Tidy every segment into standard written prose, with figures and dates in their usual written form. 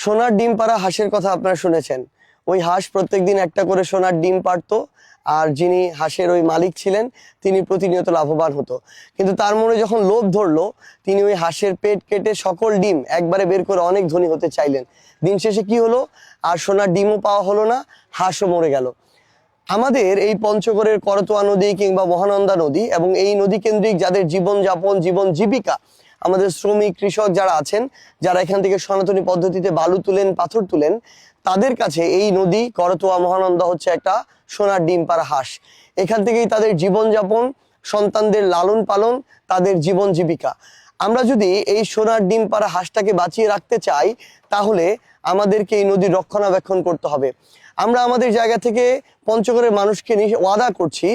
সোনার ডিম পাড়া হাঁসের কথা আপনারা শুনেছেন। ওই হাঁস প্রত্যেকদিন একটা করে সোনার ডিম পাড়তো, আর যিনি হাঁসের ওই মালিক ছিলেন তিনি প্রতিনিয়ত লাভবান হতো। কিন্তু তার মনে যখন লোভ ধরলো, তিনি ওই হাঁসের পেট কেটে সকল ডিম একবারে বের করে অনেক ধনী হতে চাইলেন। দিন শেষে কি হলো? আর সোনার ডিমও পাওয়া হলো না, হাঁসও মরে গেল। আমাদের এই পঞ্চগড়ের করতোয়া নদী কিংবা মহানন্দা নদী এবং এই নদী কেন্দ্রিক যাদের জীবনযাপন, জীবন জীবিকা, আমাদের শ্রমিক কৃষক যারা আছেন, যারা এখান থেকে সনাতনী পদ্ধতিতে বালু তুলেন, পাথর তুলেন, তাদের কাছে এই নদী করতোয়া মহানন্দা হচ্ছে একটা সোনার ডিম পাড়া হাঁস। এখান থেকেই তাদের জীবনযাপন, সন্তানদের লালন পালন, তাদের জীবন জীবিকা। আমরা যদি এই সোনার ডিম পাড়া হাঁসটাকে বাঁচিয়ে রাখতে চাই, তাহলে আমাদেরকে এই নদীর রক্ষণাবেক্ষণ করতে হবে। আমরা আমাদের জায়গা থেকে পঞ্চগড়ের মানুষকে ওয়াদা করছি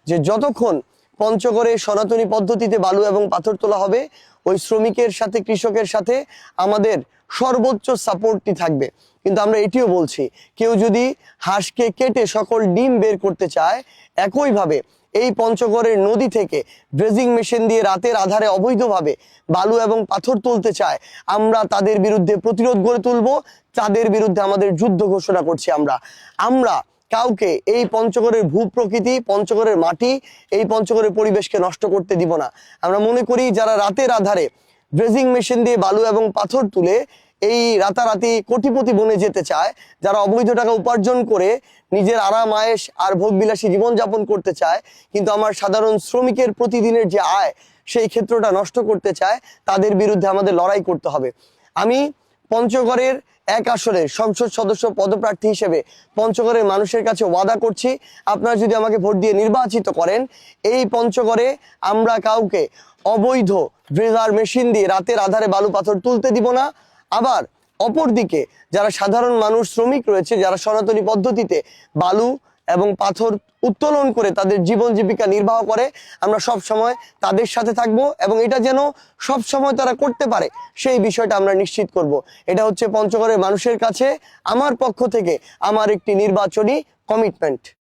যে যতক্ষণ পঞ্চগড়ে সনাতনী পদ্ধতিতে বালু এবং পাথর তোলা হবে, ওই শ্রমিকের সাথে, কৃষকের সাথে আমাদের সর্বোচ্চ সাপোর্টটি থাকবে। কিন্তু আমরা এটিও বলছি, কেউ যদি হাঁসকে কেটে সকল ডিম বের করতে চায়, একইভাবে এই পঞ্চগড়ের নদী থেকে ড্রেজিং মেশিন দিয়ে রাতের আধারে অবৈধভাবে বালু এবং পাথর তুলতে চায়, আমরা তাদের বিরুদ্ধে প্রতিরোধ গড়ে তুলব। তাদের বিরুদ্ধে আমাদের যুদ্ধ ঘোষণা করছি। আমরা কাউকে এই পঞ্চগড়ের ভূপ্রকৃতি, পঞ্চগড়ের মাটি, এই পঞ্চগড়ের পরিবেশকে নষ্ট করতে দিব না। আমরা মনে করি যারা রাতের আধারে ড্রেজিং মেশিন দিয়ে বালু এবং পাথর তুলে এই রাতারাতি কোটিপতি বনে যেতে চায়, যারা অবৈধ টাকা উপার্জন করে নিজের আরাম আয়েশ আর ভোগবিলাসী জীবনযাপন করতে চায়, কিন্তু আমার সাধারণ শ্রমিকের প্রতিদিনের যে আয়, সেই ক্ষেত্রটা নষ্ট করতে চায়, তাদের বিরুদ্ধে আমাদের লড়াই করতে হবে। আমি পঞ্চগড়ের এক আসনের সংসদ সদস্য পদপ্রার্থী হিসেবে পঞ্চগড়ের মানুষের কাছে ওয়াদা করছি, আপনারা যদি আমাকে ভোট দিয়ে নির্বাচিত করেন, এই পঞ্চগড়ে আমরা কাউকে অবৈধ ড্রেজার মেশিন দিয়ে রাতের আধারে বালু পাথর তুলতে দিব না। আবার অপরদিকে যারা সাধারণ মানুষ, শ্রমিক রয়েছে, যারা সনাতনী পদ্ধতিতে বালু এবং পাথর উত্তোলন করে তাদের জীবন জীবিকা নির্বাহ করে, আমরা সব সময় তাদের সাথে থাকব এবং এটা যেন সব সময় তারা করতে পারে, সেই বিষয়টা আমরা নিশ্চিত করব। এটা হচ্ছে পঞ্চগড়ের মানুষের কাছে আমার পক্ষ থেকে আমার একটি নির্বাচনী কমিটমেন্ট।